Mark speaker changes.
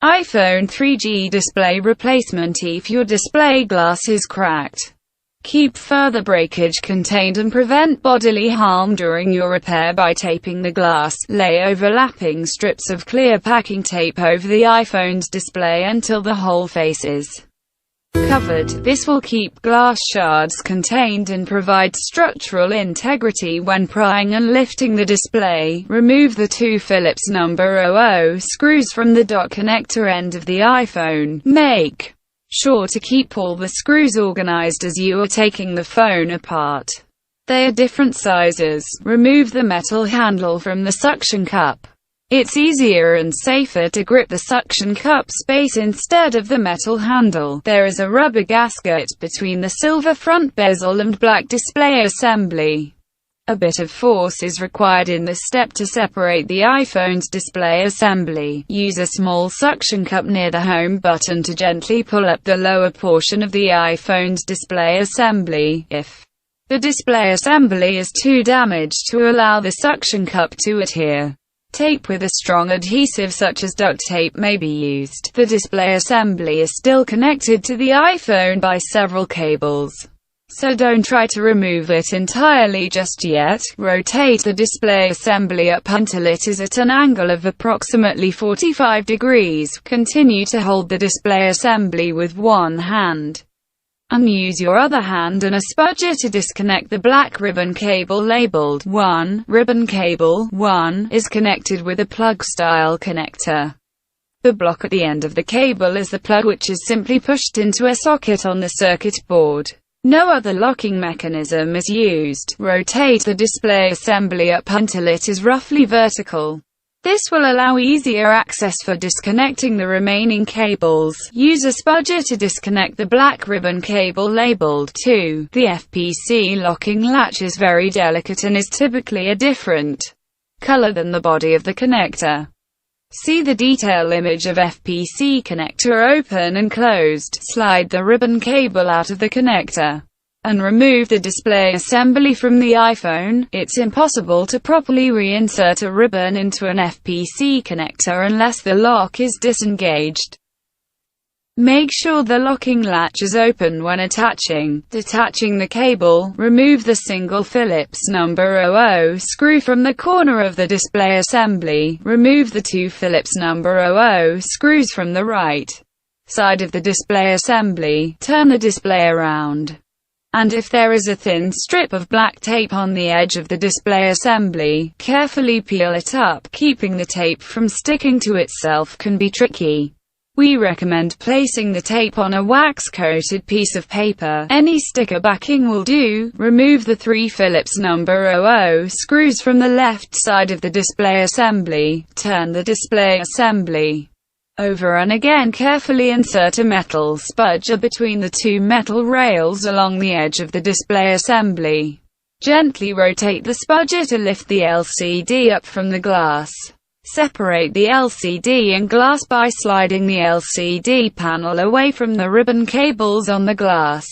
Speaker 1: iPhone 3G display replacement. If your display glass is cracked, keep further breakage contained and prevent bodily harm during your repair by taping the glass. Lay overlapping strips of clear packing tape over the iPhone's display until the whole face is covered. This will keep glass shards contained and provide structural integrity when prying and lifting the display. Remove the two Phillips No. 00 screws from the dock connector end of the iPhone. Make sure to keep all the screws organized as you are taking the phone apart. They are different sizes. Remove the metal handle from the suction cup. It's easier and safer to grip the suction cup space instead of the metal handle. There is a rubber gasket between the silver front bezel and black display assembly. A bit of force is required in this step to separate the iPhone's display assembly. Use a small suction cup near the home button to gently pull up the lower portion of the iPhone's display assembly. If the display assembly is too damaged to allow the suction cup to adhere, tape with a strong adhesive such as duct tape may be used. The display assembly is still connected to the iPhone by several cables, so don't try to remove it entirely just yet. Rotate the display assembly up until it is at an angle of approximately 45 degrees. Continue to hold the display assembly with one hand, and use your other hand and a spudger to disconnect the black ribbon cable labeled 1. Ribbon cable 1 is connected with a plug-style connector. The block at the end of the cable is the plug, which is simply pushed into a socket on the circuit board. No other locking mechanism is used. Rotate the display assembly up until it is roughly vertical. This will allow easier access for disconnecting the remaining cables. Use a spudger to disconnect the black ribbon cable labeled 2. The FPC locking latch is very delicate and is typically a different color than the body of the connector. See the detail image of FPC connector open and closed. Slide the ribbon cable out of the connector and remove the display assembly from the iPhone. It's impossible to properly reinsert a ribbon into an FPC connector unless the lock is disengaged. Make sure the locking latch is open when attaching. Detaching the cable, remove the single Phillips No. 00 screw from the corner of the display assembly. Remove the two Phillips No. 00 screws from the right side of the display assembly. Turn the display around, and if there is a thin strip of black tape on the edge of the display assembly, carefully peel it up. Keeping the tape from sticking to itself can be tricky. We recommend placing the tape on a wax-coated piece of paper. Any sticker backing will do. Remove the three Phillips No. 00 screws from the left side of the display assembly. Turn the display assembly over and again carefully insert a metal spudger between the two metal rails along the edge of the display assembly. Gently rotate the spudger to lift the LCD up from the glass. Separate the LCD and glass by sliding the LCD panel away from the ribbon cables on the glass.